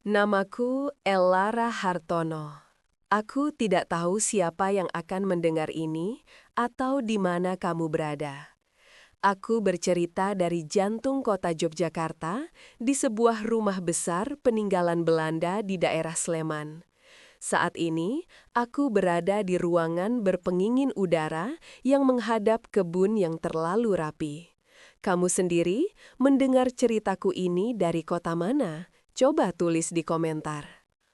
Namaku Ellara Hartono. Aku tidak tahu siapa yang akan mendengar ini atau di mana kamu berada. Aku bercerita dari jantung kota Yogyakarta di sebuah rumah besar peninggalan Belanda di daerah Sleman. Saat ini, aku berada di ruangan berpengingin udara yang menghadap kebun yang terlalu rapi. Kamu sendiri mendengar ceritaku ini dari kota mana? Coba tulis di komentar.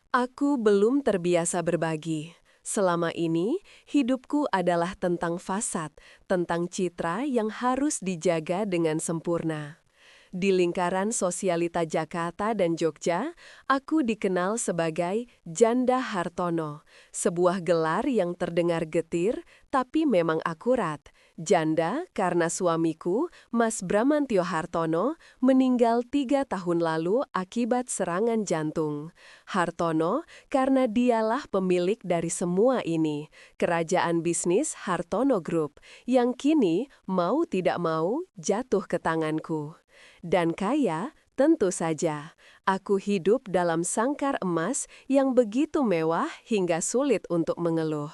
Aku belum terbiasa berbagi. Selama ini, hidupku adalah tentang fasad, tentang citra yang harus dijaga dengan sempurna. Di lingkaran sosialita Jakarta dan Jogja, aku dikenal sebagai Janda Hartono, sebuah gelar yang terdengar getir tapi memang akurat. Janda karena suamiku, Mas Bramantyo Hartono, meninggal 3 tahun lalu akibat serangan jantung. Hartono karena dialah pemilik dari semua ini, kerajaan bisnis Hartono Group, yang kini mau tidak mau jatuh ke tanganku. Dan kaya, tentu saja, aku hidup dalam sangkar emas yang begitu mewah hingga sulit untuk mengeluh.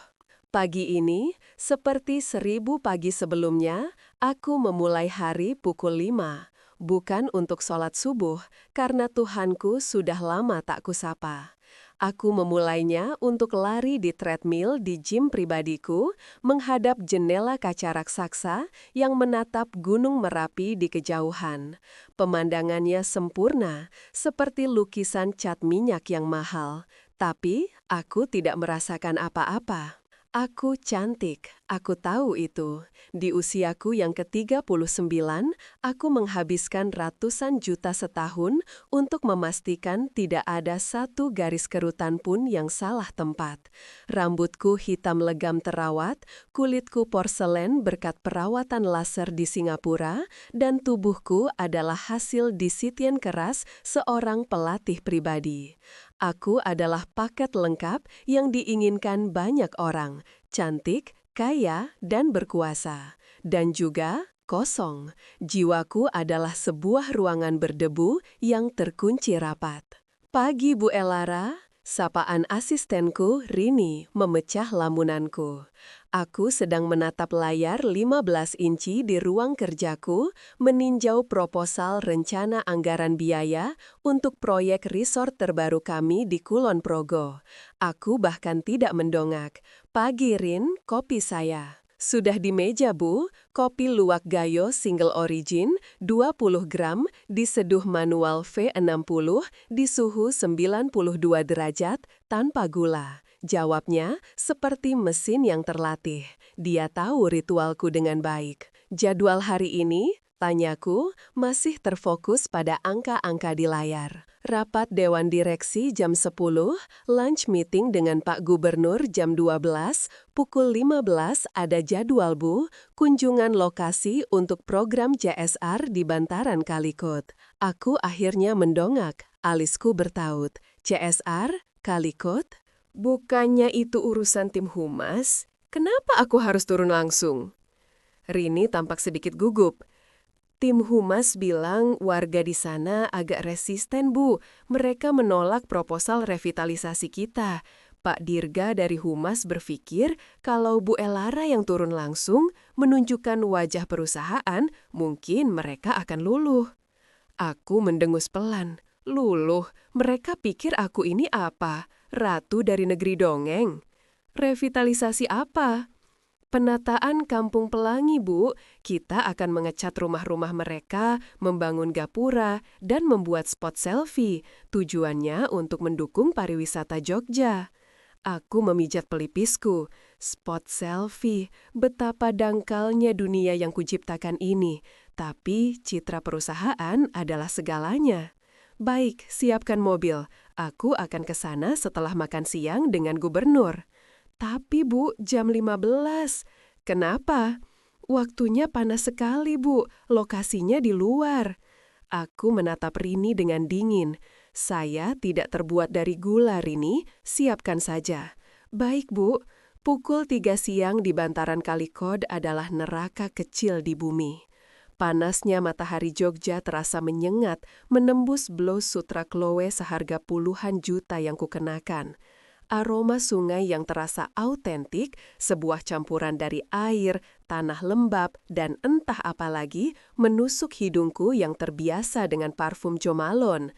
Pagi ini, seperti 1000 pagi sebelumnya, aku memulai hari pukul 5, bukan untuk sholat subuh, karena Tuhanku sudah lama tak kusapa. Aku memulainya untuk lari di treadmill di gym pribadiku, menghadap jendela kaca raksasa yang menatap Gunung Merapi di kejauhan. Pemandangannya sempurna, seperti lukisan cat minyak yang mahal. Tapi, aku tidak merasakan apa-apa. Aku cantik, aku tahu itu. Di usiaku yang ke-39, aku menghabiskan ratusan juta setahun untuk memastikan tidak ada satu garis kerutan pun yang salah tempat. Rambutku hitam legam terawat, kulitku porselen berkat perawatan laser di Singapura, dan tubuhku adalah hasil disitien keras seorang pelatih pribadi. Aku adalah paket lengkap yang diinginkan banyak orang, cantik, kaya, dan berkuasa. Dan juga kosong. Jiwaku adalah sebuah ruangan berdebu yang terkunci rapat. Pagi Bu Ellara, sapaan asistenku Rini memecah lamunanku. Aku sedang menatap layar 15 inci di ruang kerjaku, meninjau proposal rencana anggaran biaya untuk proyek resort terbaru kami di Kulon Progo. Aku bahkan tidak mendongak. Pagi Rin, kopi saya. Sudah di meja Bu, kopi luwak gayo single origin 20 gram diseduh manual V60 di suhu 92 derajat tanpa gula. Jawabnya seperti mesin yang terlatih. Dia tahu ritualku dengan baik. Jadwal hari ini, tanyaku, masih terfokus pada angka-angka di layar. Rapat Dewan Direksi jam 10, lunch meeting dengan Pak Gubernur jam 12, pukul 15 ada jadwal Bu, kunjungan lokasi untuk program CSR di Bantaran Kalikot. Aku akhirnya mendongak, alisku bertaut. CSR? Kalikot? Bukannya itu urusan tim humas? Kenapa aku harus turun langsung? Rini tampak sedikit gugup. Tim humas bilang warga di sana agak resisten, Bu. Mereka menolak proposal revitalisasi kita. Pak Dirga dari humas berpikir kalau Bu Ellara yang turun langsung menunjukkan wajah perusahaan, mungkin mereka akan luluh. Aku mendengus pelan. Luluh, mereka pikir aku ini apa? Ratu dari negeri dongeng? Revitalisasi apa? Penataan Kampung Pelangi, Bu. Kita akan mengecat rumah-rumah mereka, membangun gapura, dan membuat spot selfie. Tujuannya untuk mendukung pariwisata Jogja. Aku memijat pelipisku. Spot selfie, betapa dangkalnya dunia yang kuciptakan ini. Tapi citra perusahaan adalah segalanya. Baik, siapkan mobil. Aku akan ke sana setelah makan siang dengan gubernur. Tapi Bu, jam 15. Kenapa? Waktunya panas sekali Bu, lokasinya di luar. Aku menatap Rini dengan dingin. Saya tidak terbuat dari gula Rini, siapkan saja. Baik Bu, pukul 3 siang di Bantaran Kalikot adalah neraka kecil di bumi. Panasnya matahari Jogja terasa menyengat, menembus blouse sutra Chloe seharga puluhan juta yang kukenakan. Aroma sungai yang terasa autentik, sebuah campuran dari air, tanah lembab, dan entah apa lagi, menusuk hidungku yang terbiasa dengan parfum Jo Malone.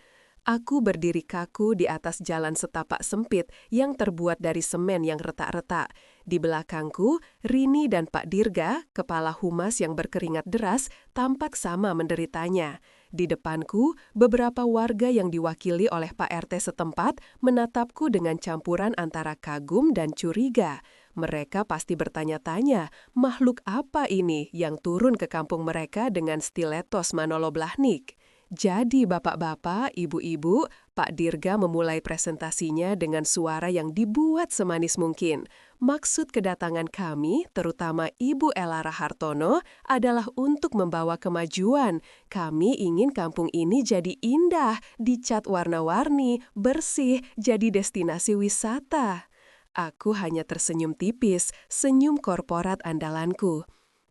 Aku berdiri kaku di atas jalan setapak sempit yang terbuat dari semen yang retak-retak. Di belakangku, Rini dan Pak Dirga, kepala humas yang berkeringat deras, tampak sama menderitanya. Di depanku, beberapa warga yang diwakili oleh Pak RT setempat menatapku dengan campuran antara kagum dan curiga. Mereka pasti bertanya-tanya, makhluk apa ini yang turun ke kampung mereka dengan stilettos Manolo Blahnik? Jadi bapak-bapak, ibu-ibu, Pak Dirga memulai presentasinya dengan suara yang dibuat semanis mungkin. Maksud kedatangan kami, terutama Ibu Elara Hartono, adalah untuk membawa kemajuan. Kami ingin kampung ini jadi indah, dicat warna-warni, bersih, jadi destinasi wisata. Aku hanya tersenyum tipis, senyum korporat andalanku.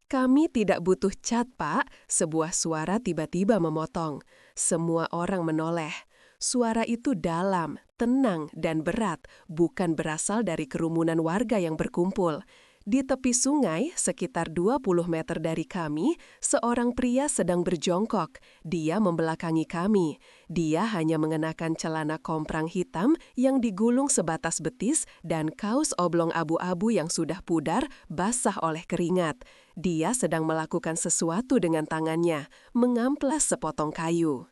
Kami tidak butuh cat, Pak. Sebuah suara tiba-tiba memotong. Semua orang menoleh. Suara itu dalam, tenang, dan berat, bukan berasal dari kerumunan warga yang berkumpul. Di tepi sungai, sekitar 20 meter dari kami, seorang pria sedang berjongkok. Dia membelakangi kami. Dia hanya mengenakan celana komprang hitam yang digulung sebatas betis dan kaos oblong abu-abu yang sudah pudar, basah oleh keringat. Dia sedang melakukan sesuatu dengan tangannya, mengamplas sepotong kayu.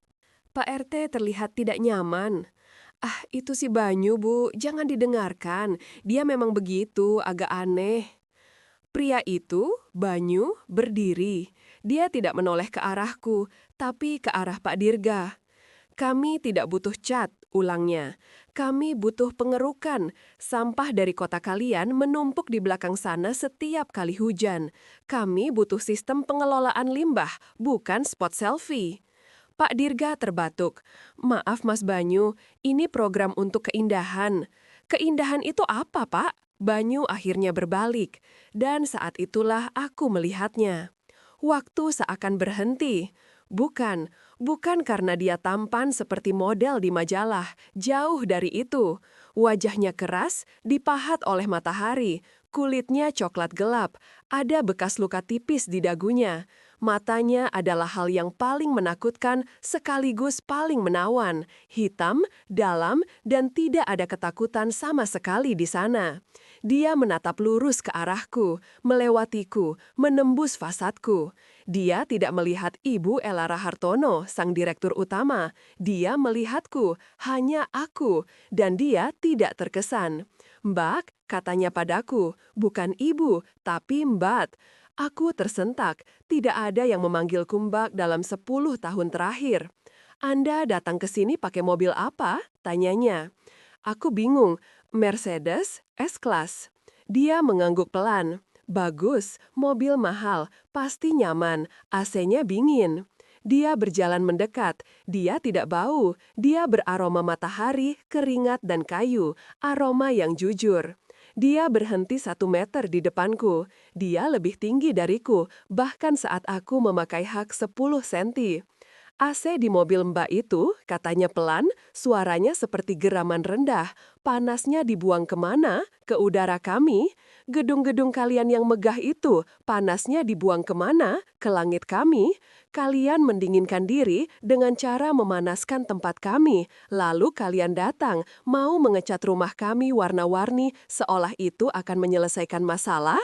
Pak RT terlihat tidak nyaman. Ah, itu si Banyu, Bu. Jangan didengarkan. Dia memang begitu, agak aneh. Pria itu, Banyu, berdiri. Dia tidak menoleh ke arahku, tapi ke arah Pak Dirga. Kami tidak butuh cat, ulangnya. Kami butuh pengerukan. Sampah dari kota kalian menumpuk di belakang sana setiap kali hujan. Kami butuh sistem pengelolaan limbah, bukan spot selfie. Pak Dirga terbatuk. Maaf Mas Banyu, ini program untuk keindahan. Keindahan itu apa, Pak? Banyu akhirnya berbalik. Dan saat itulah aku melihatnya. Waktu seakan berhenti. Bukan karena dia tampan seperti model di majalah. Jauh dari itu. Wajahnya keras, dipahat oleh matahari. Kulitnya coklat gelap. Ada bekas luka tipis di dagunya. Matanya adalah hal yang paling menakutkan sekaligus paling menawan. Hitam, dalam, dan tidak ada ketakutan sama sekali di sana. Dia menatap lurus ke arahku, melewatiku, menembus fasadku. Dia tidak melihat Ibu Elara Hartono, sang direktur utama. Dia melihatku, hanya aku, dan dia tidak terkesan. Mbak, katanya padaku, bukan ibu, tapi Mbak. Aku tersentak, tidak ada yang memanggilku Mbak dalam 10 tahun terakhir. Anda datang ke sini pakai mobil apa? Tanyanya. Aku bingung, Mercedes S-Class. Dia mengangguk pelan. Bagus, mobil mahal, pasti nyaman, AC-nya dingin. Dia berjalan mendekat, dia tidak bau, dia beraroma matahari, keringat, dan kayu, aroma yang jujur. Dia berhenti 1 meter di depanku, dia lebih tinggi dariku, bahkan saat aku memakai hak 10 senti. AC di mobil Mbak itu, katanya pelan, suaranya seperti geraman rendah. Panasnya dibuang kemana? Ke udara kami? Gedung-gedung kalian yang megah itu, panasnya dibuang kemana? Ke langit kami? Kalian mendinginkan diri dengan cara memanaskan tempat kami. Lalu kalian datang, mau mengecat rumah kami warna-warni seolah itu akan menyelesaikan masalah?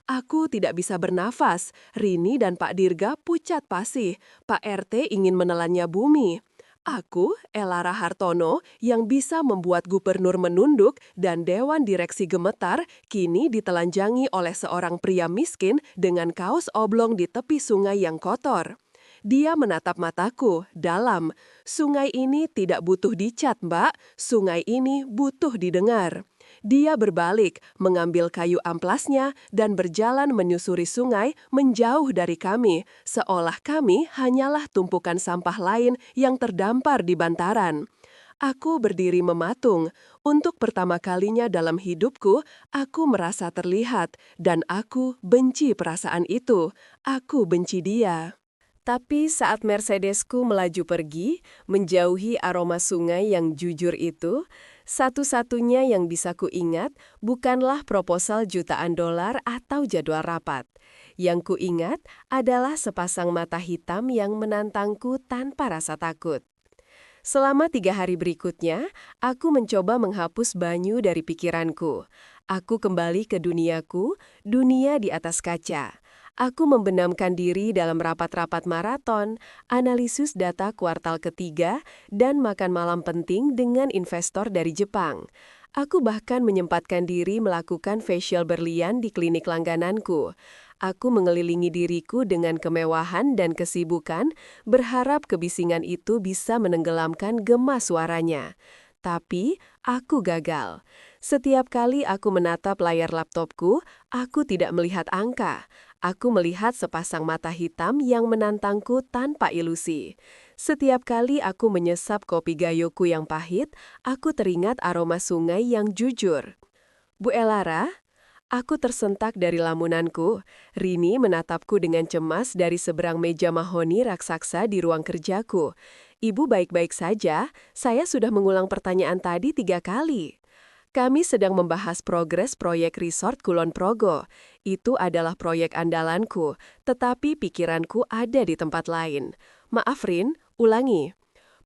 Aku tidak bisa bernafas. Rini dan Pak Dirga pucat pasih. Pak RT ingin menelannya bumi. Aku, Elara Hartono, yang bisa membuat gubernur menunduk dan dewan direksi gemetar, kini ditelanjangi oleh seorang pria miskin dengan kaos oblong di tepi sungai yang kotor. Dia menatap mataku, dalam. Sungai ini tidak butuh dicat, Mbak. Sungai ini butuh didengar. Dia berbalik, mengambil kayu amplasnya, dan berjalan menyusuri sungai menjauh dari kami, seolah kami hanyalah tumpukan sampah lain yang terdampar di bantaran. Aku berdiri mematung. Untuk pertama kalinya dalam hidupku, aku merasa terlihat, dan aku benci perasaan itu. Aku benci dia. Tapi saat Mercedesku melaju pergi, menjauhi aroma sungai yang jujur itu, satu-satunya yang bisa kuingat bukanlah proposal jutaan dolar atau jadwal rapat. Yang kuingat adalah sepasang mata hitam yang menantangku tanpa rasa takut. Selama 3 hari berikutnya, aku mencoba menghapus Banyu dari pikiranku. Aku kembali ke duniaku, dunia di atas kaca. Aku membenamkan diri dalam rapat-rapat maraton, analisis data kuartal ketiga, dan makan malam penting dengan investor dari Jepang. Aku bahkan menyempatkan diri melakukan facial berlian di klinik langgananku. Aku mengelilingi diriku dengan kemewahan dan kesibukan, berharap kebisingan itu bisa menenggelamkan gema suaranya. Tapi, aku gagal. Setiap kali aku menatap layar laptopku, aku tidak melihat angka. Aku melihat sepasang mata hitam yang menantangku tanpa ilusi. Setiap kali aku menyesap kopi gayoku yang pahit, aku teringat aroma sungai yang jujur. Bu Elara, aku tersentak dari lamunanku. Rini menatapku dengan cemas dari seberang meja mahoni raksasa di ruang kerjaku. Ibu baik-baik saja, saya sudah mengulang pertanyaan tadi 3 kali. Kami sedang membahas progres proyek Resort Kulon Progo. Itu adalah proyek andalanku, tetapi pikiranku ada di tempat lain. Maaf Rin, ulangi.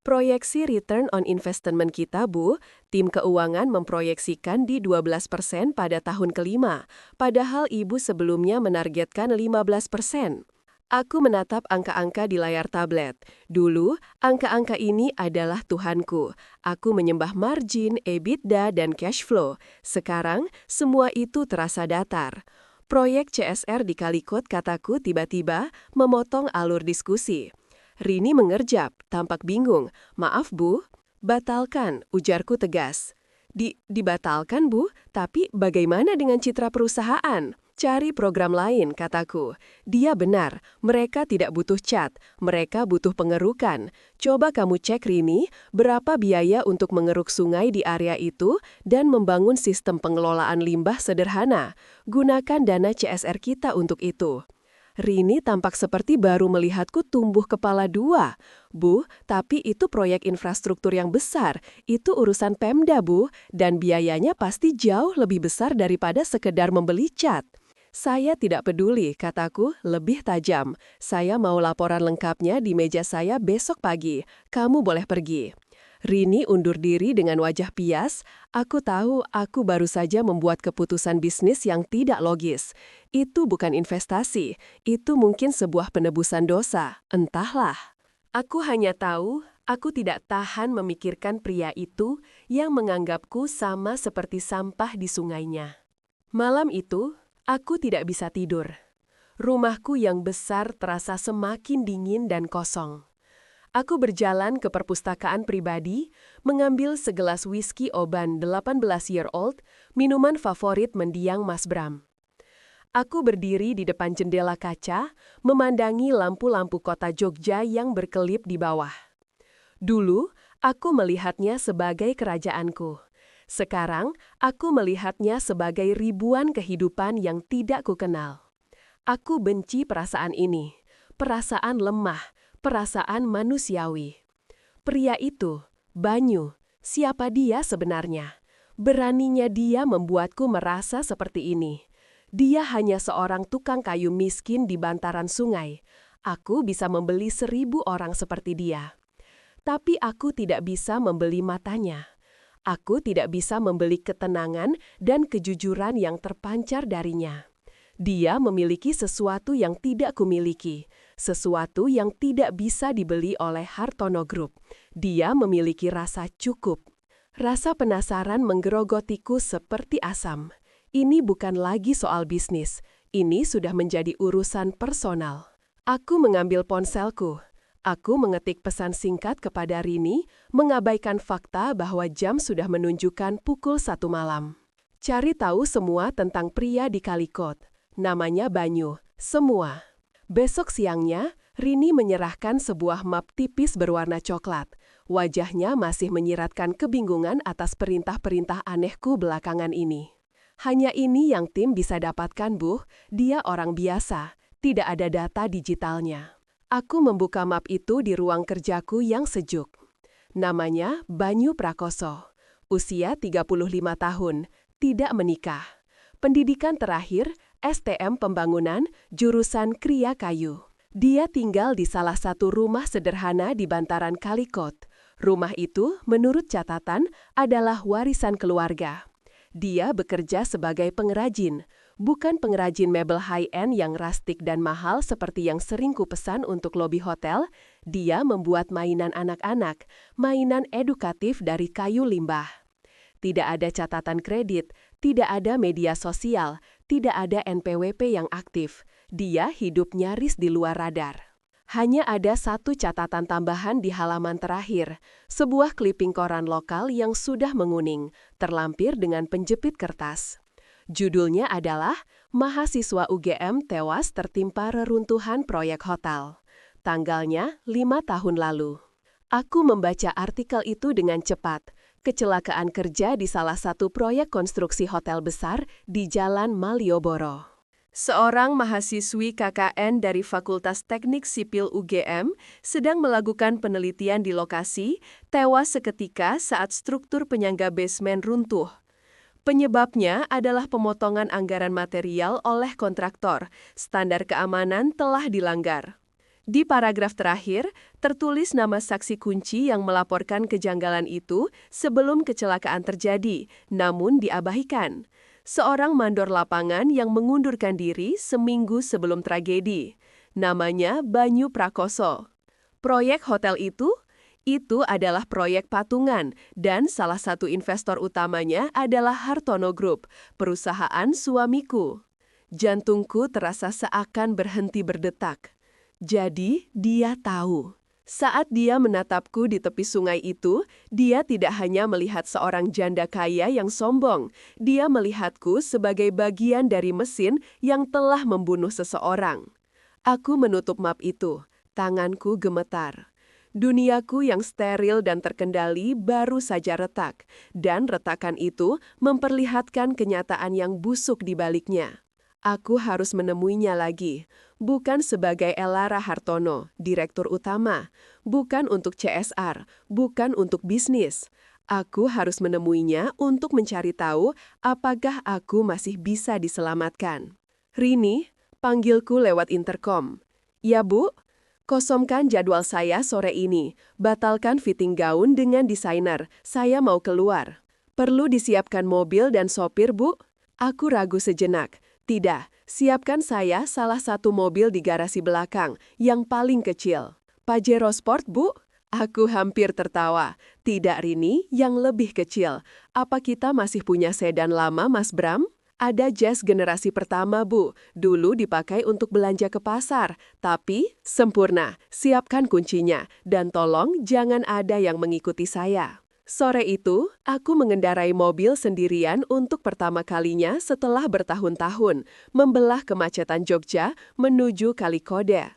Proyeksi return on investment kita, Bu, tim keuangan memproyeksikan di 12% pada tahun kelima, padahal Ibu sebelumnya menargetkan 15%. Aku menatap angka-angka di layar tablet. Dulu, angka-angka ini adalah Tuhanku. Aku menyembah margin, EBITDA, dan cash flow. Sekarang, semua itu terasa datar. Proyek CSR di Kalikot, kataku tiba-tiba memotong alur diskusi. Rini mengerjap, tampak bingung. Maaf, Bu. Batalkan, ujarku tegas. Dibatalkan, Bu? Tapi bagaimana dengan citra perusahaan? Cari program lain, kataku. Dia benar, mereka tidak butuh cat, mereka butuh pengerukan. Coba kamu cek Rini, berapa biaya untuk mengeruk sungai di area itu dan membangun sistem pengelolaan limbah sederhana. Gunakan dana CSR kita untuk itu. Rini tampak seperti baru melihatku tumbuh kepala 2. Bu, tapi itu proyek infrastruktur yang besar. Itu urusan Pemda, Bu, dan biayanya pasti jauh lebih besar daripada sekedar membeli cat. Saya tidak peduli, kataku, lebih tajam. Saya mau laporan lengkapnya di meja saya besok pagi. Kamu boleh pergi. Rini undur diri dengan wajah pias. Aku tahu aku baru saja membuat keputusan bisnis yang tidak logis. Itu bukan investasi, itu mungkin sebuah penebusan dosa. Entahlah. Aku hanya tahu, aku tidak tahan memikirkan pria itu yang menganggapku sama seperti sampah di sungainya. Malam itu, aku tidak bisa tidur. Rumahku yang besar terasa semakin dingin dan kosong. Aku berjalan ke perpustakaan pribadi, mengambil segelas whisky Oban 18-year-old, minuman favorit mendiang Mas Bram. Aku berdiri di depan jendela kaca, memandangi lampu-lampu kota Jogja yang berkelip di bawah. Dulu, aku melihatnya sebagai kerajaanku. Sekarang, aku melihatnya sebagai ribuan kehidupan yang tidak kukenal. Aku benci perasaan ini, perasaan lemah, perasaan manusiawi. Pria itu, Banyu, siapa dia sebenarnya? Beraninya dia membuatku merasa seperti ini. Dia hanya seorang tukang kayu miskin di bantaran sungai. Aku bisa membeli 1000 orang seperti dia. Tapi aku tidak bisa membeli matanya. Aku tidak bisa membeli ketenangan dan kejujuran yang terpancar darinya. Dia memiliki sesuatu yang tidak kumiliki, sesuatu yang tidak bisa dibeli oleh Hartono Group. Dia memiliki rasa cukup. Rasa penasaran menggerogotiku seperti asam. Ini bukan lagi soal bisnis, ini sudah menjadi urusan personal. Aku mengambil ponselku. Aku mengetik pesan singkat kepada Rini, mengabaikan fakta bahwa jam sudah menunjukkan pukul 1 malam. Cari tahu semua tentang pria di Kalikot. Namanya Banyu, semua. Besok siangnya, Rini menyerahkan sebuah map tipis berwarna coklat. Wajahnya masih menyiratkan kebingungan atas perintah-perintah anehku belakangan ini. Hanya ini yang tim bisa dapatkan, Bu. Dia orang biasa, tidak ada data digitalnya. Aku membuka map itu di ruang kerjaku yang sejuk. Namanya Banyu Prakoso. Usia 35 tahun, tidak menikah. Pendidikan terakhir, STM Pembangunan, jurusan Kria Kayu. Dia tinggal di salah satu rumah sederhana di bantaran Kalikot. Rumah itu, menurut catatan, adalah warisan keluarga. Dia bekerja sebagai pengrajin, bukan pengrajin mebel high-end yang rustik dan mahal seperti yang sering kupesan untuk lobi hotel. Dia membuat mainan anak-anak, mainan edukatif dari kayu limbah. Tidak ada catatan kredit, tidak ada media sosial, tidak ada NPWP yang aktif. Dia hidup nyaris di luar radar. Hanya ada satu catatan tambahan di halaman terakhir, sebuah clipping koran lokal yang sudah menguning, terlampir dengan penjepit kertas. Judulnya adalah Mahasiswa UGM Tewas Tertimpa Reruntuhan Proyek Hotel. Tanggalnya 5 tahun lalu. Aku membaca artikel itu dengan cepat. Kecelakaan kerja di salah satu proyek konstruksi hotel besar di Jalan Malioboro. Seorang mahasiswi KKN dari Fakultas Teknik Sipil UGM sedang melakukan penelitian di lokasi, tewas seketika saat struktur penyangga basement runtuh. Penyebabnya adalah pemotongan anggaran material oleh kontraktor. Standar keamanan telah dilanggar. Di paragraf terakhir, tertulis nama saksi kunci yang melaporkan kejanggalan itu sebelum kecelakaan terjadi, namun diabaikan. Seorang mandor lapangan yang mengundurkan diri seminggu sebelum tragedi. Namanya Banyu Prakoso. Proyek hotel itu adalah proyek patungan dan salah satu investor utamanya adalah Hartono Group, perusahaan suamiku. Jantungku terasa seakan berhenti berdetak. Jadi, dia tahu. Saat dia menatapku di tepi sungai itu, dia tidak hanya melihat seorang janda kaya yang sombong. Dia melihatku sebagai bagian dari mesin yang telah membunuh seseorang. Aku menutup map itu. Tanganku gemetar. Duniaku yang steril dan terkendali baru saja retak, dan retakan itu memperlihatkan kenyataan yang busuk di baliknya. Aku harus menemuinya lagi, bukan sebagai Elara Hartono, direktur utama, bukan untuk CSR, bukan untuk bisnis. Aku harus menemuinya untuk mencari tahu apakah aku masih bisa diselamatkan. Rini, panggilku lewat intercom. Ya Bu, kosongkan jadwal saya sore ini, batalkan fitting gaun dengan desainer, saya mau keluar. Perlu disiapkan mobil dan sopir Bu? Aku ragu sejenak. Tidak, siapkan saya salah satu mobil di garasi belakang, yang paling kecil. Pajero Sport, Bu? Aku hampir tertawa. Tidak, Rini, yang lebih kecil. Apa kita masih punya sedan lama, Mas Bram? Ada Jazz generasi pertama, Bu. Dulu dipakai untuk belanja ke pasar. Tapi, sempurna. Siapkan kuncinya. Dan tolong jangan ada yang mengikuti saya. Sore itu, aku mengendarai mobil sendirian untuk pertama kalinya setelah bertahun-tahun, membelah kemacetan Jogja menuju Kalikode.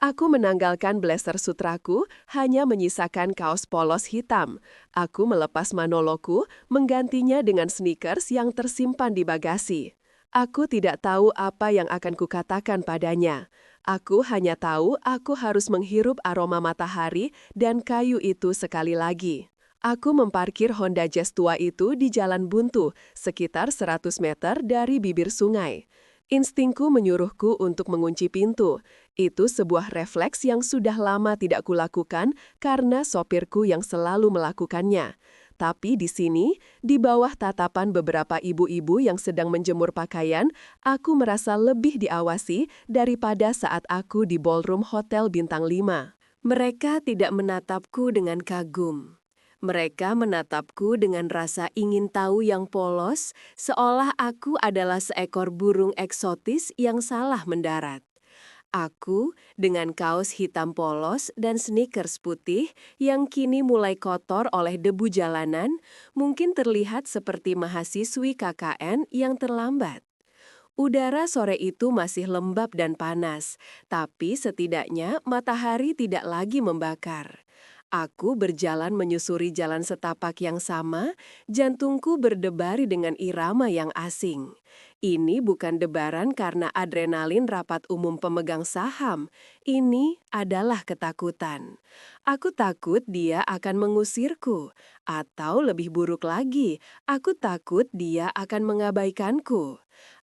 Aku menanggalkan blazer sutraku, hanya menyisakan kaos polos hitam. Aku melepas manoloku, menggantinya dengan sneakers yang tersimpan di bagasi. Aku tidak tahu apa yang akan kukatakan padanya. Aku hanya tahu aku harus menghirup aroma matahari dan kayu itu sekali lagi. Aku memparkir Honda Jazz tua itu di jalan buntu, sekitar 100 meter dari bibir sungai. Instingku menyuruhku untuk mengunci pintu. Itu sebuah refleks yang sudah lama tidak kulakukan karena sopirku yang selalu melakukannya. Tapi di sini, di bawah tatapan beberapa ibu-ibu yang sedang menjemur pakaian, aku merasa lebih diawasi daripada saat aku di ballroom Hotel Bintang 5. Mereka tidak menatapku dengan kagum. Mereka menatapku dengan rasa ingin tahu yang polos, seolah aku adalah seekor burung eksotis yang salah mendarat. Aku, dengan kaos hitam polos dan sneakers putih yang kini mulai kotor oleh debu jalanan, mungkin terlihat seperti mahasiswi KKN yang terlambat. Udara sore itu masih lembab dan panas, tapi setidaknya matahari tidak lagi membakar. Aku berjalan menyusuri jalan setapak yang sama, jantungku berdebari dengan irama yang asing. Ini bukan debaran karena adrenalin rapat umum pemegang saham. Ini adalah ketakutan. Aku takut dia akan mengusirku. Atau lebih buruk lagi, aku takut dia akan mengabaikanku.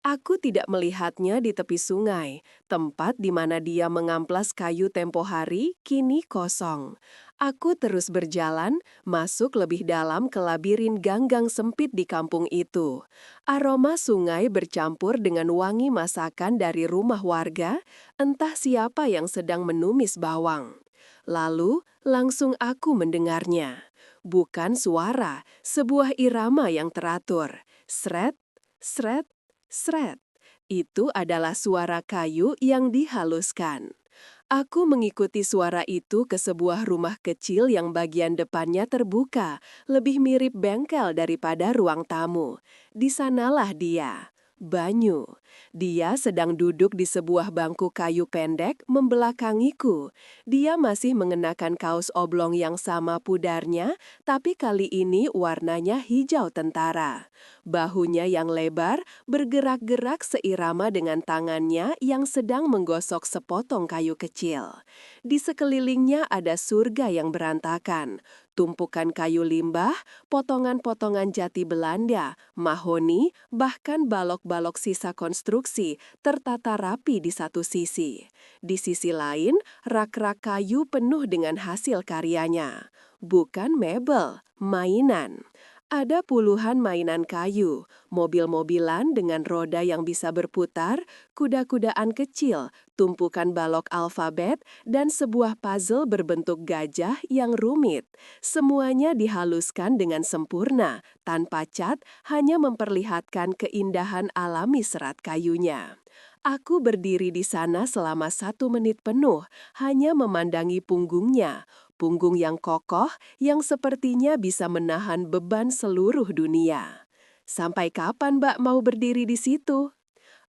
Aku tidak melihatnya di tepi sungai, tempat di mana dia mengamplas kayu tempo hari kini kosong. Aku terus berjalan, masuk lebih dalam ke labirin gang-gang sempit di kampung itu. Aroma sungai bercampur dengan wangi masakan dari rumah warga, entah siapa yang sedang menumis bawang. Lalu, langsung aku mendengarnya. Bukan suara, sebuah irama yang teratur. Sret, sret, sret. Itu adalah suara kayu yang dihaluskan. Aku mengikuti suara itu ke sebuah rumah kecil yang bagian depannya terbuka, lebih mirip bengkel daripada ruang tamu. Di sanalah dia, Banyu. Dia sedang duduk di sebuah bangku kayu pendek membelakangiku. Dia masih mengenakan kaos oblong yang sama pudarnya, tapi kali ini warnanya hijau tentara. Bahunya yang lebar bergerak-gerak seirama dengan tangannya yang sedang menggosok sepotong kayu kecil. Di sekelilingnya ada surga yang berantakan, tumpukan kayu limbah, potongan-potongan jati Belanda, mahoni, bahkan balok-balok sisa konstruksi tertata rapi di satu sisi. Di sisi lain, rak-rak kayu penuh dengan hasil karyanya. Bukan mebel, mainan. Ada puluhan mainan kayu, mobil-mobilan dengan roda yang bisa berputar, kuda-kudaan kecil, tumpukan balok alfabet, dan sebuah puzzle berbentuk gajah yang rumit. Semuanya dihaluskan dengan sempurna, tanpa cat, hanya memperlihatkan keindahan alami serat kayunya. Aku berdiri di sana selama 1 menit penuh, hanya memandangi punggungnya. Punggung yang kokoh yang sepertinya bisa menahan beban seluruh dunia. Sampai kapan Mbak mau berdiri di situ?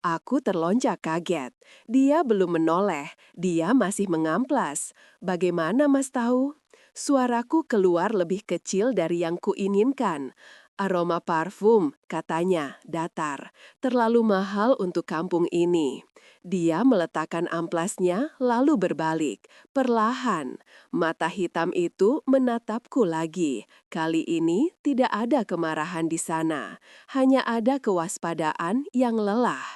Aku terlonjak kaget. Dia belum menoleh, dia masih mengamplas. Bagaimana Mas tahu? Suaraku keluar lebih kecil dari yang kuinginkan. Aroma parfum, katanya, datar. Terlalu mahal untuk kampung ini. Dia meletakkan amplasnya lalu berbalik. Perlahan, mata hitam itu menatapku lagi. Kali ini tidak ada kemarahan di sana. Hanya ada kewaspadaan yang lelah.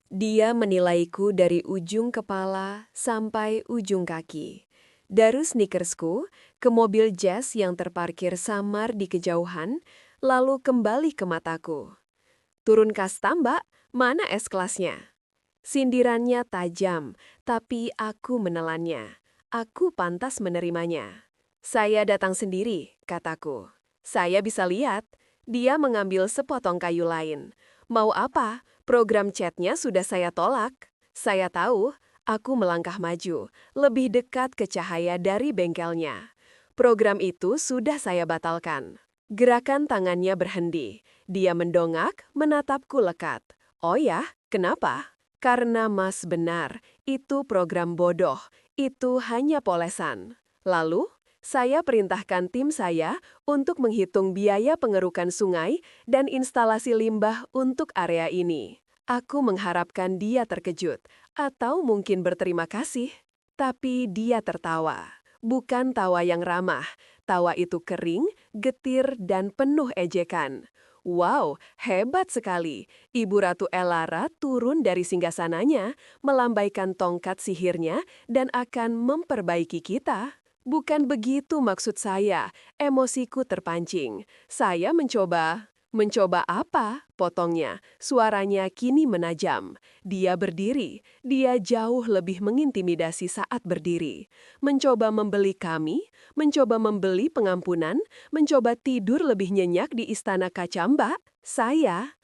Dia menilaiku dari ujung kepala sampai ujung kaki. Dari sneakersku ke mobil jazz yang terparkir samar di kejauhan, lalu kembali ke mataku. Turun kasta Mbak, mana es kelasnya? Sindirannya tajam, tapi aku menelannya. Aku pantas menerimanya. Saya datang sendiri, kataku. Saya bisa lihat. Dia mengambil sepotong kayu lain. Mau apa? Program chatnya sudah saya tolak. Saya tahu, aku melangkah maju, lebih dekat ke cahaya dari bengkelnya. Program itu sudah saya batalkan. Gerakan tangannya berhenti. Dia mendongak, menatapku lekat. Oh ya, kenapa? Karena Mas benar, itu program bodoh. Itu hanya polesan. Lalu, saya perintahkan tim saya untuk menghitung biaya pengerukan sungai dan instalasi limbah untuk area ini. Aku mengharapkan dia terkejut, atau mungkin berterima kasih. Tapi dia tertawa. Bukan tawa yang ramah. Tawa itu kering, getir, dan penuh ejekan. Wow, hebat sekali. Ibu Ratu Elara turun dari singgasananya, melambaikan tongkat sihirnya, dan akan memperbaiki kita. Bukan begitu maksud saya, emosiku terpancing. Saya mencoba. Mencoba apa? Potongnya. Suaranya kini menajam. Dia berdiri. Dia jauh lebih mengintimidasi saat berdiri. Mencoba membeli kami, mencoba membeli pengampunan, mencoba tidur lebih nyenyak di istana kaca Mbak.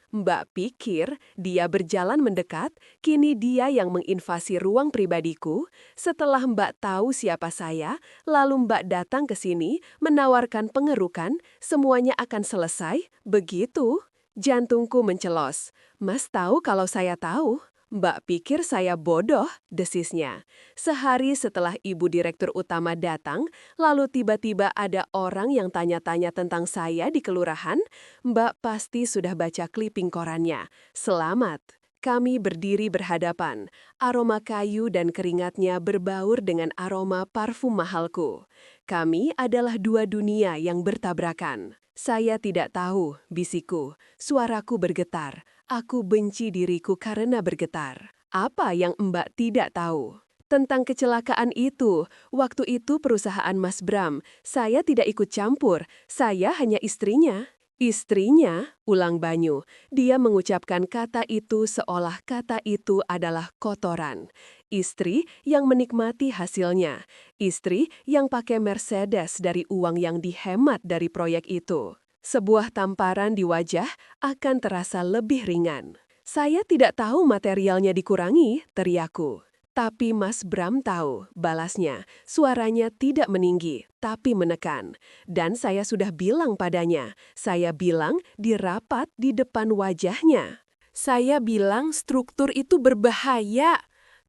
Mbak pikir dia berjalan mendekat, kini dia yang menginvasi ruang pribadiku. Setelah Mbak tahu siapa saya, lalu Mbak datang ke sini, menawarkan pengerukan, semuanya akan selesai, begitu? Jantungku mencelos. Mas tahu kalau saya tahu? Mbak pikir saya bodoh, desisnya. Sehari setelah ibu direktur utama datang, lalu tiba-tiba ada orang yang tanya-tanya tentang saya di kelurahan, Mbak pasti sudah baca clipping korannya. Selamat. Kami berdiri berhadapan. Aroma kayu dan keringatnya berbaur dengan aroma parfum mahalku. Kami adalah dua dunia yang bertabrakan. Saya tidak tahu, bisikku. Suaraku bergetar. Aku benci diriku karena bergetar. Apa yang Mbak tidak tahu? Tentang kecelakaan itu, waktu itu perusahaan Mas Bram, saya tidak ikut campur, saya hanya istrinya. Istrinya, ulang Banyu, dia mengucapkan kata itu seolah kata itu adalah kotoran. Istri yang menikmati hasilnya, istri yang pakai Mercedes dari uang yang dihemat dari proyek itu. Sebuah tamparan di wajah akan terasa lebih ringan. Saya tidak tahu materialnya dikurangi, teriakku. Tapi Mas Bram tahu, balasnya. Suaranya tidak meninggi, tapi menekan. Dan saya sudah bilang padanya, saya bilang di rapat di depan wajahnya. Saya bilang struktur itu berbahaya.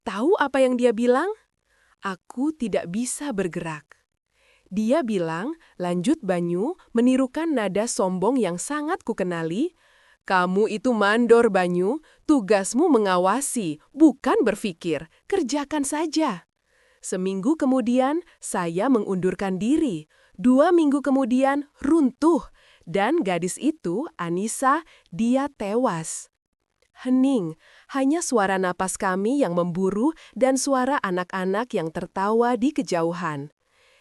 Tahu apa yang dia bilang? Aku tidak bisa bergerak. Dia bilang, lanjut Banyu, menirukan nada sombong yang sangat kukenali, kamu itu mandor Banyu, tugasmu mengawasi, bukan berpikir, kerjakan saja. Seminggu kemudian, saya mengundurkan diri. 2 minggu kemudian, runtuh. Dan gadis itu, Anissa, dia tewas. Hening, hanya suara napas kami yang memburu dan suara anak-anak yang tertawa di kejauhan.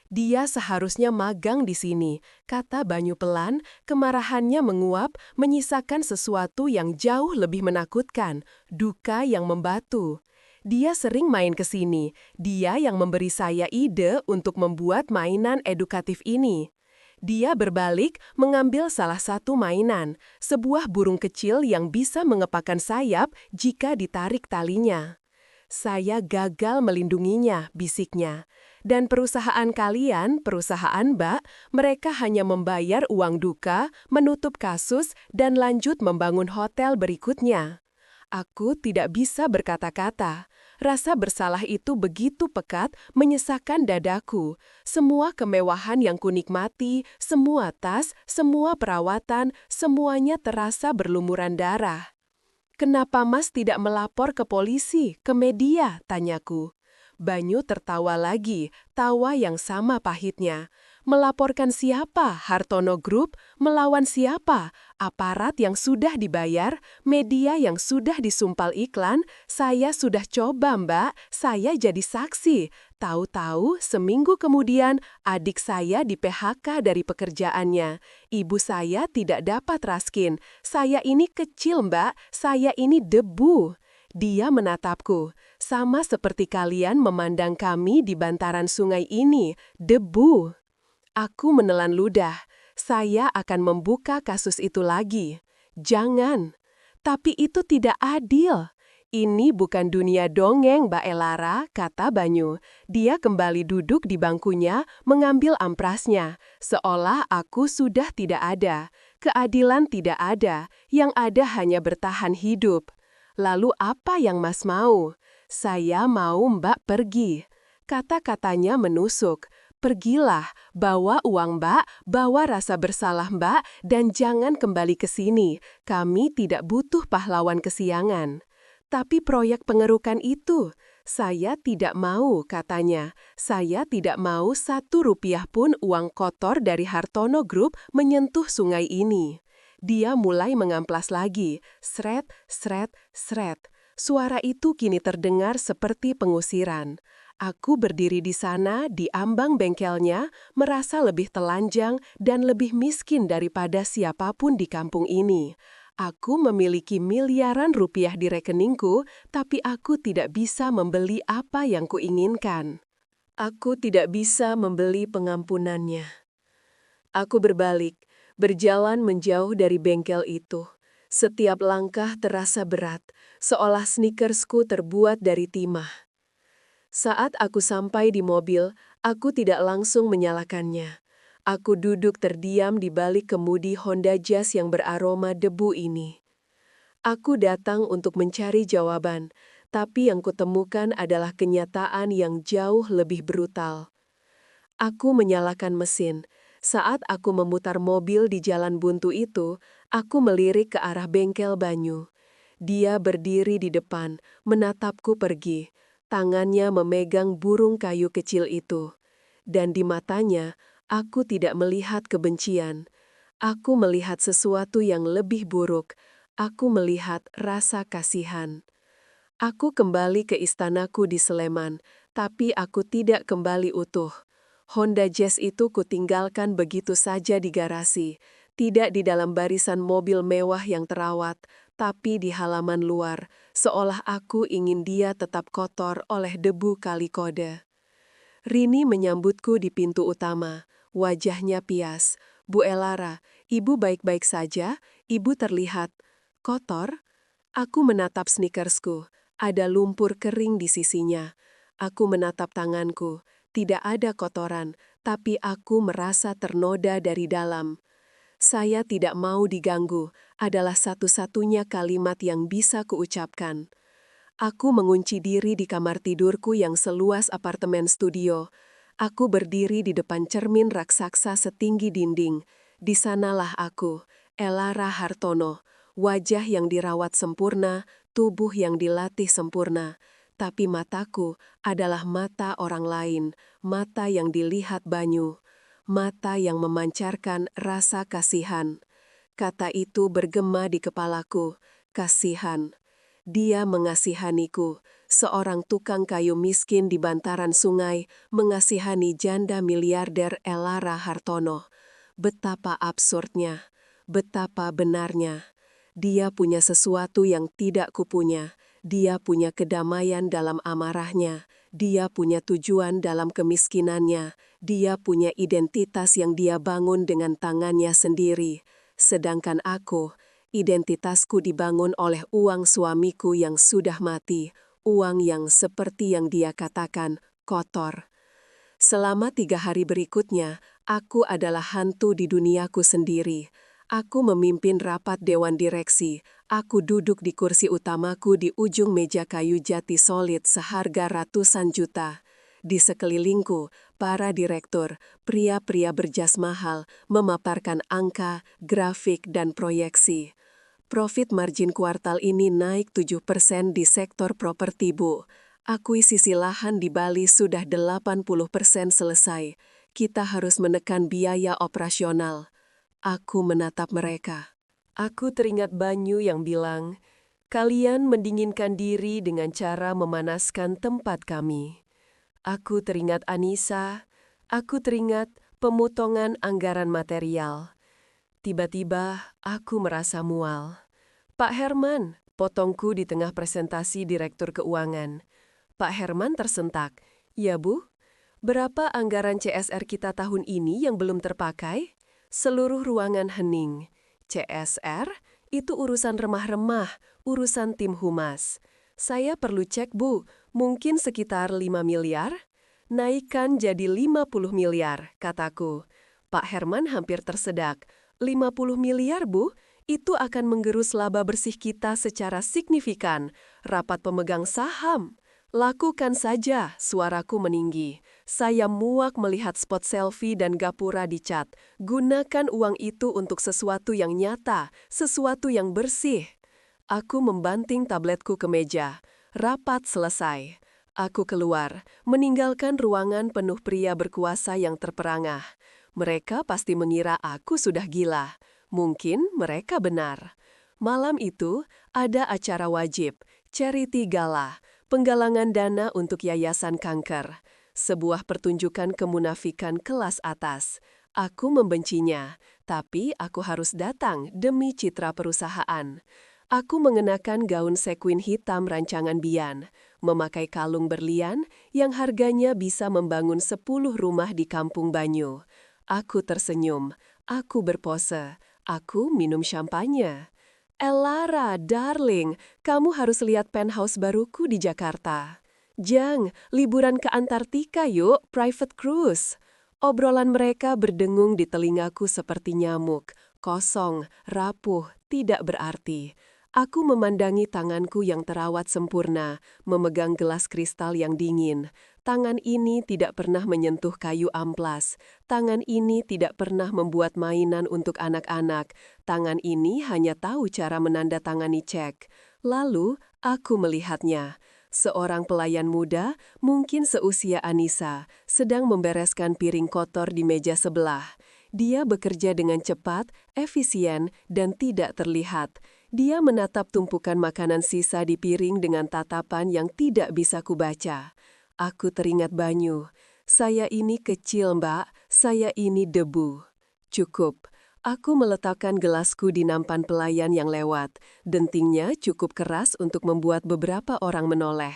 Dia seharusnya magang di sini, kata Banyu pelan, kemarahannya menguap, menyisakan sesuatu yang jauh lebih menakutkan, duka yang membatu. Dia sering main ke sini, dia yang memberi saya ide untuk membuat mainan edukatif ini. Dia berbalik mengambil salah satu mainan, sebuah burung kecil yang bisa mengepakkan sayap jika ditarik talinya. Saya gagal melindunginya, bisiknya. Dan perusahaan kalian, perusahaan Mbak, mereka hanya membayar uang duka, menutup kasus, dan lanjut membangun hotel berikutnya. Aku tidak bisa berkata-kata. Rasa bersalah itu begitu pekat, menyesakkan dadaku. Semua kemewahan yang kunikmati, semua tas, semua perawatan, semuanya terasa berlumuran darah. Kenapa Mas tidak melapor ke polisi, ke media, tanyaku. Banyu tertawa lagi, tawa yang sama pahitnya. Melaporkan siapa, Hartono Group? Melawan siapa? Aparat yang sudah dibayar, media yang sudah disumpal iklan, saya sudah coba Mbak, saya jadi saksi. Tahu-tahu seminggu kemudian adik saya di PHK dari pekerjaannya. Ibu saya tidak dapat raskin. Saya ini kecil Mbak, saya ini debu. Dia menatapku, sama seperti kalian memandang kami di bantaran sungai ini, debu. Aku menelan ludah. Saya akan membuka kasus itu lagi. Jangan. Tapi itu tidak adil. Ini bukan dunia dongeng, Mbak Elara, kata Banyu. Dia kembali duduk di bangkunya, mengambil amprasnya, seolah aku sudah tidak ada. Keadilan tidak ada, yang ada hanya bertahan hidup. Lalu apa yang Mas mau? Saya mau Mbak pergi. Kata-katanya menusuk. Pergilah, bawa uang Mbak, bawa rasa bersalah Mbak, dan jangan kembali ke sini. Kami tidak butuh pahlawan kesiangan. Tapi proyek pengerukan itu, saya tidak mau, katanya. Saya tidak mau 1 rupiah pun uang kotor dari Hartono Group menyentuh sungai ini. Dia mulai mengamplas lagi, sret, sret, sret. Suara itu kini terdengar seperti pengusiran. Aku berdiri di sana, di ambang bengkelnya, merasa lebih telanjang dan lebih miskin daripada siapapun di kampung ini. Aku memiliki miliaran rupiah di rekeningku, tapi aku tidak bisa membeli apa yang kuinginkan. Aku tidak bisa membeli pengampunannya. Aku berbalik, berjalan menjauh dari bengkel itu. Setiap langkah terasa berat, seolah sneakersku terbuat dari timah. Saat aku sampai di mobil, aku tidak langsung menyalakannya. Aku duduk terdiam di balik kemudi Honda Jazz yang beraroma debu ini. Aku datang untuk mencari jawaban, tapi yang kutemukan adalah kenyataan yang jauh lebih brutal. Aku menyalakan mesin. Saat aku memutar mobil di jalan buntu itu, aku melirik ke arah bengkel Banyu. Dia berdiri di depan, menatapku pergi. Tangannya memegang burung kayu kecil itu. Dan di matanya, aku tidak melihat kebencian. Aku melihat sesuatu yang lebih buruk. Aku melihat rasa kasihan. Aku kembali ke istanaku di Sleman, tapi aku tidak kembali utuh. Honda Jazz itu kutinggalkan begitu saja di garasi, tidak di dalam barisan mobil mewah yang terawat, tapi di halaman luar, seolah aku ingin dia tetap kotor oleh debu kali kode. Rini menyambutku di pintu utama, wajahnya pias. Bu Elara, ibu baik-baik saja, ibu terlihat kotor. Aku menatap sneakersku, ada lumpur kering di sisinya. Aku menatap tanganku, tidak ada kotoran, tapi aku merasa ternoda dari dalam. Saya tidak mau diganggu, adalah satu-satunya kalimat yang bisa kuucapkan. Aku mengunci diri di kamar tidurku yang seluas apartemen studio. Aku berdiri di depan cermin raksasa setinggi dinding. Di sanalah aku, Elara Hartono, wajah yang dirawat sempurna, tubuh yang dilatih sempurna. Tapi mataku adalah mata orang lain, mata yang dilihat Banyu, mata yang memancarkan rasa kasihan. Kata itu bergema di kepalaku, kasihan. Dia mengasihaniku, seorang tukang kayu miskin di bantaran sungai, mengasihani janda miliarder Elara Hartono. Betapa absurdnya, betapa benarnya. Dia punya sesuatu yang tidak kupunya. Dia punya kedamaian dalam amarahnya. Dia punya tujuan dalam kemiskinannya. Dia punya identitas yang dia bangun dengan tangannya sendiri. Sedangkan aku, identitasku dibangun oleh uang suamiku yang sudah mati, uang yang seperti yang dia katakan, kotor. Selama 3 hari berikutnya, aku adalah hantu di duniaku sendiri. Aku memimpin rapat dewan direksi. Aku duduk di kursi utamaku di ujung meja kayu jati solid seharga ratusan juta. Di sekelilingku, para direktur, pria-pria berjas mahal, memaparkan angka, grafik, dan proyeksi. Profit margin kuartal ini naik 7% di sektor properti, Bu. Akuisisi lahan di Bali sudah 80% selesai. Kita harus menekan biaya operasional. Aku menatap mereka. Aku teringat Banyu yang bilang, kalian mendinginkan diri dengan cara memanaskan tempat kami. Aku teringat Anissa. Aku teringat pemotongan anggaran material. Tiba-tiba aku merasa mual. Pak Herman, potongku di tengah presentasi Direktur Keuangan. Pak Herman tersentak. Ya Bu, berapa anggaran CSR kita tahun ini yang belum terpakai? Seluruh ruangan hening. CSR? Itu urusan remah-remah, urusan tim humas. Saya perlu cek Bu, mungkin sekitar 5 miliar? Naikkan jadi 50 miliar, kataku. Pak Herman hampir tersedak. 50 miliar Bu? Itu akan menggerus laba bersih kita secara signifikan. Rapat pemegang saham. Lakukan saja, suaraku meninggi. Saya muak melihat spot selfie dan gapura dicat. Gunakan uang itu untuk sesuatu yang nyata, sesuatu yang bersih. Aku membanting tabletku ke meja. Rapat selesai. Aku keluar, meninggalkan ruangan penuh pria berkuasa yang terperangah. Mereka pasti mengira aku sudah gila. Mungkin mereka benar. Malam itu ada acara wajib, charity gala, penggalangan dana untuk yayasan kanker. Sebuah pertunjukan kemunafikan kelas atas. Aku membencinya, tapi aku harus datang demi citra perusahaan. Aku mengenakan gaun sekwin hitam rancangan Bian, memakai kalung berlian yang harganya bisa membangun 10 rumah di Kampung Banyu. Aku tersenyum, aku berpose. Aku minum champagne. Elara, darling, kamu harus lihat penthouse baruku di Jakarta. Jang, liburan ke Antartika yuk, private cruise. Obrolan mereka berdengung di telingaku seperti nyamuk, kosong, rapuh, tidak berarti. Aku memandangi tanganku yang terawat sempurna, memegang gelas kristal yang dingin. Tangan ini tidak pernah menyentuh kayu amplas. Tangan ini tidak pernah membuat mainan untuk anak-anak. Tangan ini hanya tahu cara menandatangani cek. Lalu, aku melihatnya. Seorang pelayan muda, mungkin seusia Anissa, sedang membereskan piring kotor di meja sebelah. Dia bekerja dengan cepat, efisien, dan tidak terlihat. Dia menatap tumpukan makanan sisa di piring dengan tatapan yang tidak bisa kubaca. Aku teringat Banyu. Saya ini kecil, Mbak. Saya ini debu. Cukup. Aku meletakkan gelasku di nampan pelayan yang lewat. Dentingnya cukup keras untuk membuat beberapa orang menoleh.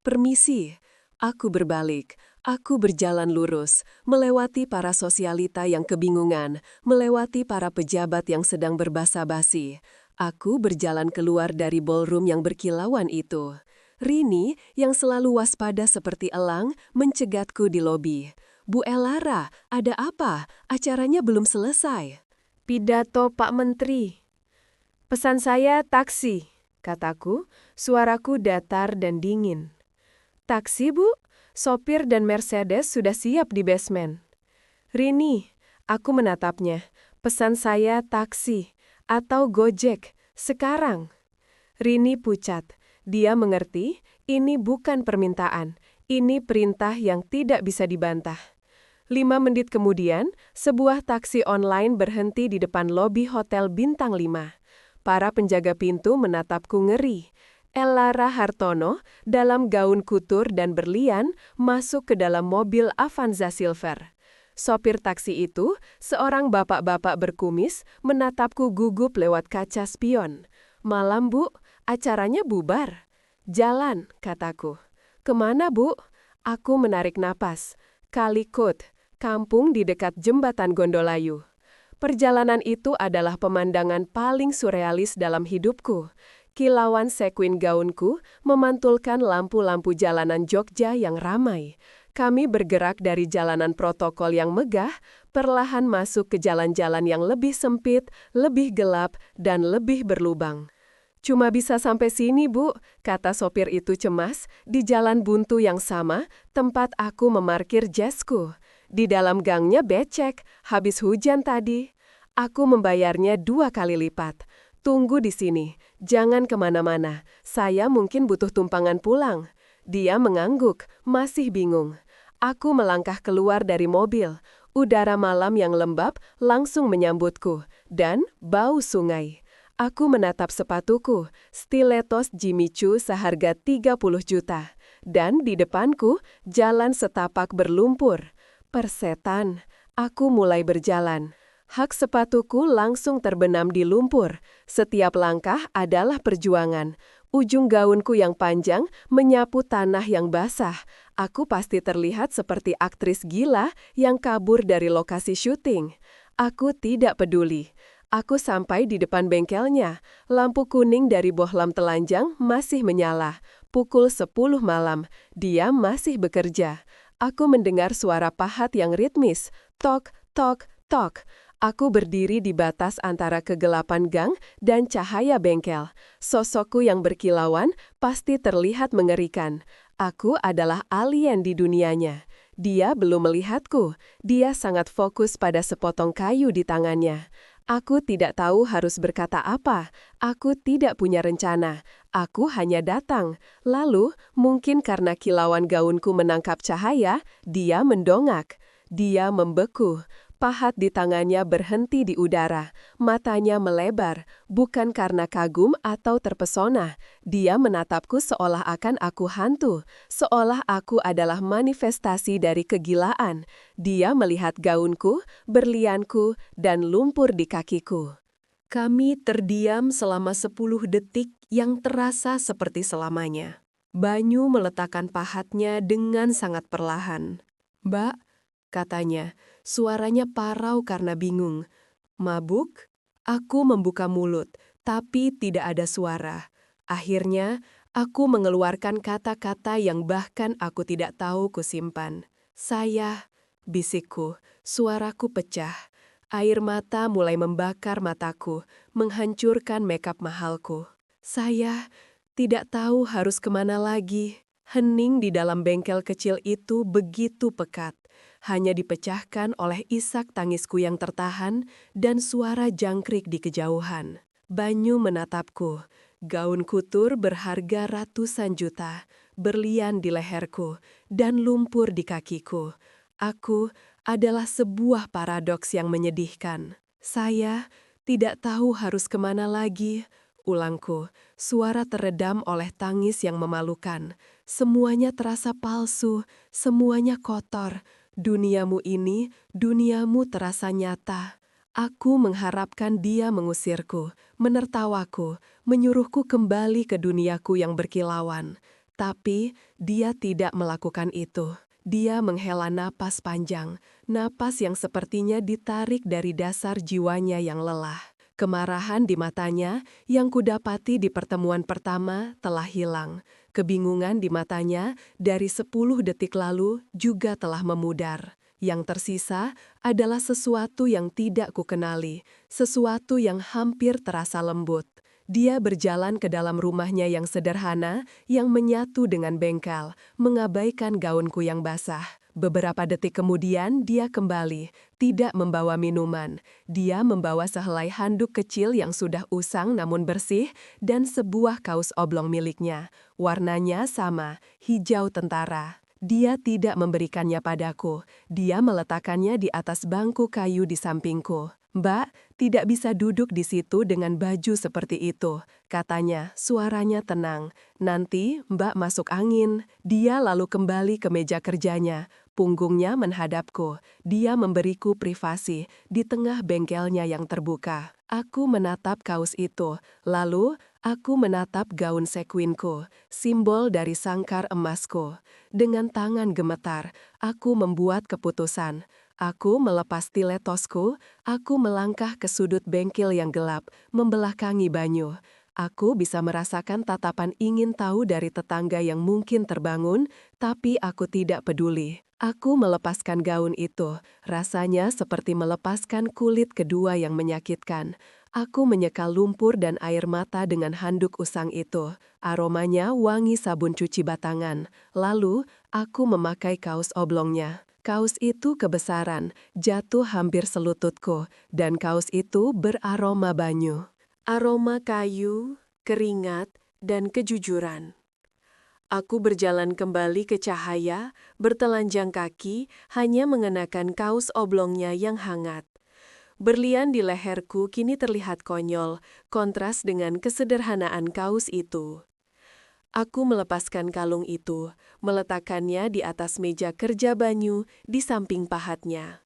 Permisi. Aku berbalik. Aku berjalan lurus, melewati para sosialita yang kebingungan, melewati para pejabat yang sedang berbasa-basi. Aku berjalan keluar dari ballroom yang berkilauan itu. Rini, yang selalu waspada seperti elang, mencegatku di lobi. Bu Elara, ada apa? Acaranya belum selesai. Pidato Pak Menteri. Pesan saya taksi, kataku, suaraku datar dan dingin. Taksi, Bu? Sopir dan Mercedes sudah siap di basement. Rini, aku menatapnya. Pesan saya taksi atau Gojek sekarang. Rini pucat. Dia mengerti, ini bukan permintaan. Ini perintah yang tidak bisa dibantah. 5 menit kemudian, sebuah taksi online berhenti di depan lobi Hotel Bintang 5. Para penjaga pintu menatapku ngeri. Elara Hartono, dalam gaun kutur dan berlian, masuk ke dalam mobil Avanza Silver. Sopir taksi itu, seorang bapak-bapak berkumis, menatapku gugup lewat kaca spion. Malam, Bu, acaranya bubar. Jalan, kataku. Kemana, Bu? Aku menarik napas. Kalikut, kampung di dekat jembatan Gondolayu. Perjalanan itu adalah pemandangan paling surrealis dalam hidupku. Kilauan sekwin gaunku memantulkan lampu-lampu jalanan Jogja yang ramai. Kami bergerak dari jalanan protokol yang megah, perlahan masuk ke jalan-jalan yang lebih sempit, lebih gelap, dan lebih berlubang. Cuma bisa sampai sini, Bu, kata sopir itu cemas, di jalan buntu yang sama, tempat aku memarkir jasku. Di dalam gangnya becek, habis hujan tadi. Aku membayarnya 2 kali lipat. Tunggu di sini, jangan kemana-mana. Saya mungkin butuh tumpangan pulang. Dia mengangguk, masih bingung. Aku melangkah keluar dari mobil. Udara malam yang lembab langsung menyambutku, dan bau sungai. Aku menatap sepatuku, stilettos Jimmy Choo seharga 30 juta. Dan di depanku, jalan setapak berlumpur. Persetan, aku mulai berjalan. Hak sepatuku langsung terbenam di lumpur. Setiap langkah adalah perjuangan. Ujung gaunku yang panjang menyapu tanah yang basah. Aku pasti terlihat seperti aktris gila yang kabur dari lokasi syuting. Aku tidak peduli. Aku sampai di depan bengkelnya. Lampu kuning dari bohlam telanjang masih menyala. Pukul 10 malam, dia masih bekerja. Aku mendengar suara pahat yang ritmis. Tok, tok, tok. Aku berdiri di batas antara kegelapan gang dan cahaya bengkel. Sosokku yang berkilauan pasti terlihat mengerikan. Aku adalah alien di dunianya. Dia belum melihatku. Dia sangat fokus pada sepotong kayu di tangannya. Aku tidak tahu harus berkata apa. Aku tidak punya rencana. Aku hanya datang. Lalu, mungkin karena kilauan gaunku menangkap cahaya, dia mendongak. Dia membeku. Pahat di tangannya berhenti di udara. Matanya melebar, bukan karena kagum atau terpesona. Dia menatapku seolah akan aku hantu, seolah aku adalah manifestasi dari kegilaan. Dia melihat gaunku, berlianku, dan lumpur di kakiku. Kami terdiam selama 10 detik yang terasa seperti selamanya. Banyu meletakkan pahatnya dengan sangat perlahan. "Mbak," katanya, suaranya parau karena bingung. "Mabuk?" Aku membuka mulut, tapi tidak ada suara. Akhirnya, aku mengeluarkan kata-kata yang bahkan aku tidak tahu kusimpan. "Saya," bisikku, suaraku pecah. Air mata mulai membakar mataku, menghancurkan makeup mahalku. Saya tidak tahu harus kemana lagi. Hening di dalam bengkel kecil itu begitu pekat, hanya dipecahkan oleh isak tangisku yang tertahan dan suara jangkrik di kejauhan. Banyu menatapku, gaun kutur berharga ratusan juta, berlian di leherku, dan lumpur di kakiku. Aku adalah sebuah paradoks yang menyedihkan. Saya tidak tahu harus kemana lagi, ulangku, suara teredam oleh tangis yang memalukan. Semuanya terasa palsu, semuanya kotor. Duniamu ini, duniamu terasa nyata. Aku mengharapkan dia mengusirku, menertawaku, menyuruhku kembali ke duniaku yang berkilauan. Tapi dia tidak melakukan itu. Dia menghela napas panjang, napas yang sepertinya ditarik dari dasar jiwanya yang lelah. Kemarahan di matanya yang kudapati di pertemuan pertama telah hilang. Kebingungan di matanya dari 10 detik lalu juga telah memudar. Yang tersisa adalah sesuatu yang tidak kukenali, sesuatu yang hampir terasa lembut. Dia berjalan ke dalam rumahnya yang sederhana, yang menyatu dengan bengkel, mengabaikan gaunku yang basah. Beberapa detik kemudian dia kembali, tidak membawa minuman. Dia membawa sehelai handuk kecil yang sudah usang namun bersih dan sebuah kaos oblong miliknya. Warnanya sama, hijau tentara. Dia tidak memberikannya padaku. Dia meletakkannya di atas bangku kayu di sampingku. "Mbak, tidak bisa duduk di situ dengan baju seperti itu," katanya, suaranya tenang. "Nanti Mbak masuk angin." Dia lalu kembali ke meja kerjanya. Punggungnya menghadapku. Dia memberiku privasi di tengah bengkelnya yang terbuka. Aku menatap kaos itu, lalu aku menatap gaun sekuinku, simbol dari sangkar emasku. Dengan tangan gemetar, aku membuat keputusan. Aku melepas stiletosku, aku melangkah ke sudut bengkel yang gelap, membelakangi Banyu. Aku bisa merasakan tatapan ingin tahu dari tetangga yang mungkin terbangun, tapi aku tidak peduli. Aku melepaskan gaun itu, rasanya seperti melepaskan kulit kedua yang menyakitkan. Aku menyeka lumpur dan air mata dengan handuk usang itu. Aromanya wangi sabun cuci batangan. Lalu, aku memakai kaos oblongnya. Kaos itu kebesaran, jatuh hampir selututku, dan kaos itu beraroma banyu. Aroma kayu, keringat, dan kejujuran. Aku berjalan kembali ke cahaya, bertelanjang kaki, hanya mengenakan kaos oblongnya yang hangat. Berlian di leherku kini terlihat konyol, kontras dengan kesederhanaan kaos itu. Aku melepaskan kalung itu, meletakkannya di atas meja kerja Banyu di samping pahatnya.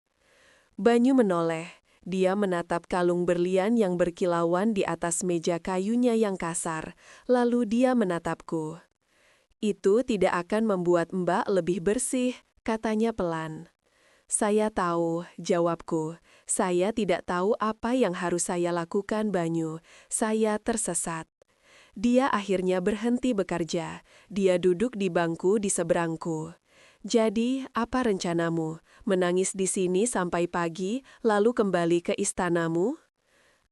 Banyu menoleh, dia menatap kalung berlian yang berkilauan di atas meja kayunya yang kasar, lalu dia menatapku. "Itu tidak akan membuat Mbak lebih bersih," katanya pelan. "Saya tahu," jawabku. "Saya tidak tahu apa yang harus saya lakukan, Banyu. Saya tersesat." Dia akhirnya berhenti bekerja. Dia duduk di bangku di seberangku. "Jadi, apa rencanamu? Menangis di sini sampai pagi, lalu kembali ke istanamu?"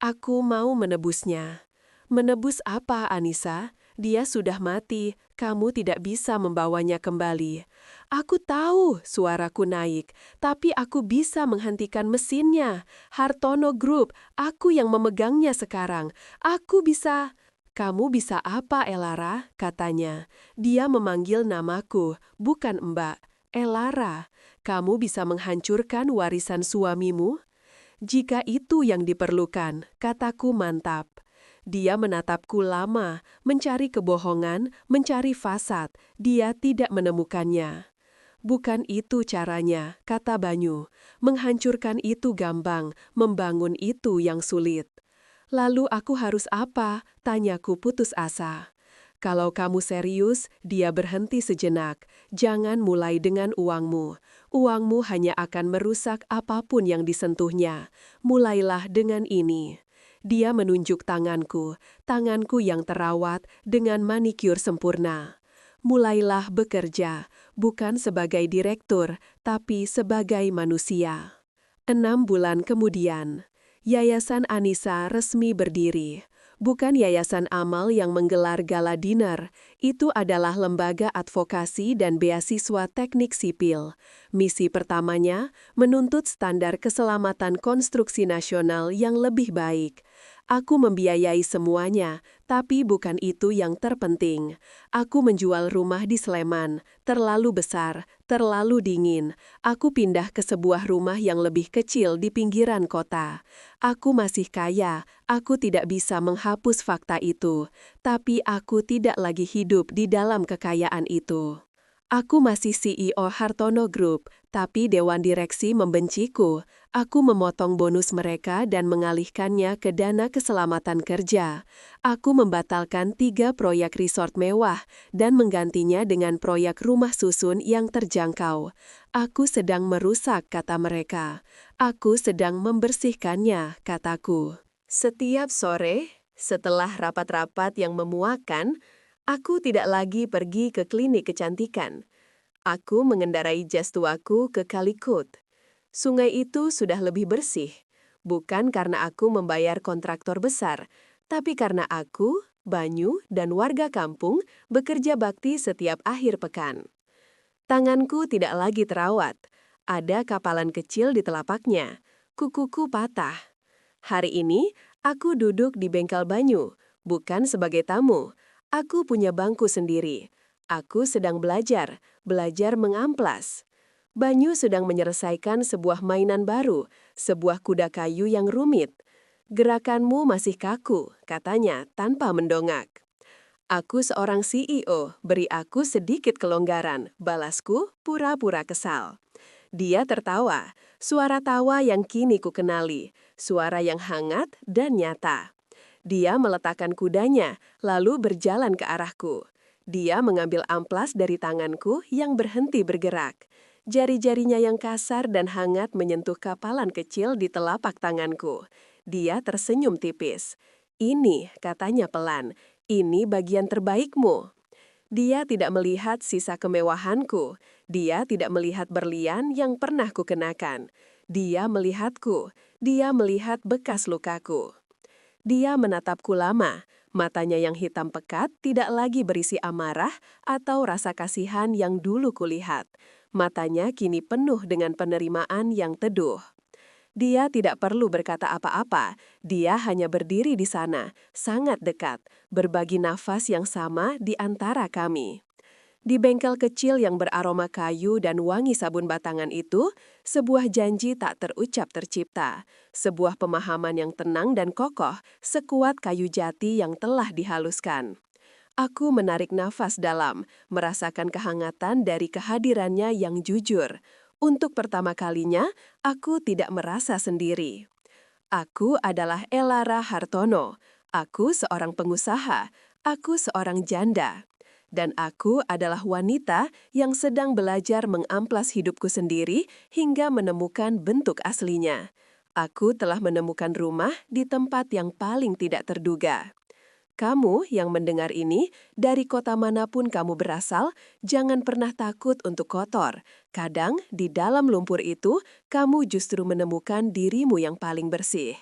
"Aku mau menebusnya." "Menebus apa, Anissa? Dia sudah mati, kamu tidak bisa membawanya kembali." "Aku tahu," suaraku naik, "tapi aku bisa menghentikan mesinnya. Hartono Group, aku yang memegangnya sekarang. Aku bisa..." "Kamu bisa apa, Elara?" katanya. Dia memanggil namaku, bukan Mbak. "Elara, kamu bisa menghancurkan warisan suamimu?" "Jika itu yang diperlukan," kataku mantap. Dia menatapku lama, mencari kebohongan, mencari fasad. Dia tidak menemukannya. "Bukan itu caranya," kata Banyu. "Menghancurkan itu gampang, membangun itu yang sulit." "Lalu aku harus apa?" tanyaku putus asa. "Kalau kamu serius," dia berhenti sejenak. "Jangan mulai dengan uangmu. Uangmu hanya akan merusak apapun yang disentuhnya. Mulailah dengan ini." Dia menunjuk tanganku yang terawat dengan manikyur sempurna. "Mulailah bekerja, bukan sebagai direktur, tapi sebagai manusia." 6 bulan kemudian, Yayasan Anissa resmi berdiri. bukan yayasan amal yang menggelar gala dinner. Itu adalah lembaga advokasi dan beasiswa teknik sipil. Misi pertamanya, menuntut standar keselamatan konstruksi nasional yang lebih baik. Aku membiayai semuanya, tapi bukan itu yang terpenting. Aku menjual rumah di Sleman, terlalu besar, terlalu dingin. Aku pindah ke sebuah rumah yang lebih kecil di pinggiran kota. Aku masih kaya, aku tidak bisa menghapus fakta itu, tapi aku tidak lagi hidup di dalam kekayaan itu. Aku masih CEO Hartono Group, tapi Dewan Direksi membenciku. Aku memotong bonus mereka dan mengalihkannya ke dana keselamatan kerja. Aku membatalkan 3 proyek resort mewah dan menggantinya dengan proyek rumah susun yang terjangkau. Aku sedang merusak, kata mereka. Aku sedang membersihkannya, kataku. Setiap sore, setelah rapat-rapat yang memuakan, aku tidak lagi pergi ke klinik kecantikan. Aku mengendarai jas tuaku ke Calicut. Sungai itu sudah lebih bersih, bukan karena aku membayar kontraktor besar, tapi karena aku, Banyu, dan warga kampung bekerja bakti setiap akhir pekan. Tanganku tidak lagi terawat. Ada kapalan kecil di telapaknya. Kukuku patah. Hari ini, aku duduk di bengkel Banyu, bukan sebagai tamu. Aku punya bangku sendiri. Aku sedang belajar mengamplas. Banyu sedang menyelesaikan sebuah mainan baru, sebuah kuda kayu yang rumit. Gerakanmu masih kaku, katanya tanpa mendongak. Aku seorang CEO, beri aku sedikit kelonggaran, balasku pura-pura kesal. Dia tertawa, suara tawa yang kini ku kenali, suara yang hangat dan nyata. Dia meletakkan kudanya, lalu berjalan ke arahku. Dia mengambil amplas dari tanganku yang berhenti bergerak. Jari-jarinya yang kasar dan hangat menyentuh kapalan kecil di telapak tanganku. Dia tersenyum tipis. Ini, katanya pelan, ini bagian terbaikmu. Dia tidak melihat sisa kemewahanku. Dia tidak melihat berlian yang pernah kukenakan. Dia melihatku. Dia melihat bekas lukaku. Dia menatapku lama. Matanya yang hitam pekat tidak lagi berisi amarah atau rasa kasihan yang dulu kulihat. Matanya kini penuh dengan penerimaan yang teduh. Dia tidak perlu berkata apa-apa, dia hanya berdiri di sana, sangat dekat, berbagi nafas yang sama di antara kami. Di bengkel kecil yang beraroma kayu dan wangi sabun batangan itu, sebuah janji tak terucap tercipta, sebuah pemahaman yang tenang dan kokoh, sekuat kayu jati yang telah dihaluskan. Aku menarik nafas dalam, merasakan kehangatan dari kehadirannya yang jujur. Untuk pertama kalinya, aku tidak merasa sendiri. Aku adalah Elara Hartono. Aku seorang pengusaha. Aku seorang janda. Dan aku adalah wanita yang sedang belajar mengamplas hidupku sendiri hingga menemukan bentuk aslinya. Aku telah menemukan rumah di tempat yang paling tidak terduga. Kamu yang mendengar ini, dari kota manapun kamu berasal, jangan pernah takut untuk kotor. Kadang, di dalam lumpur itu, kamu justru menemukan dirimu yang paling bersih.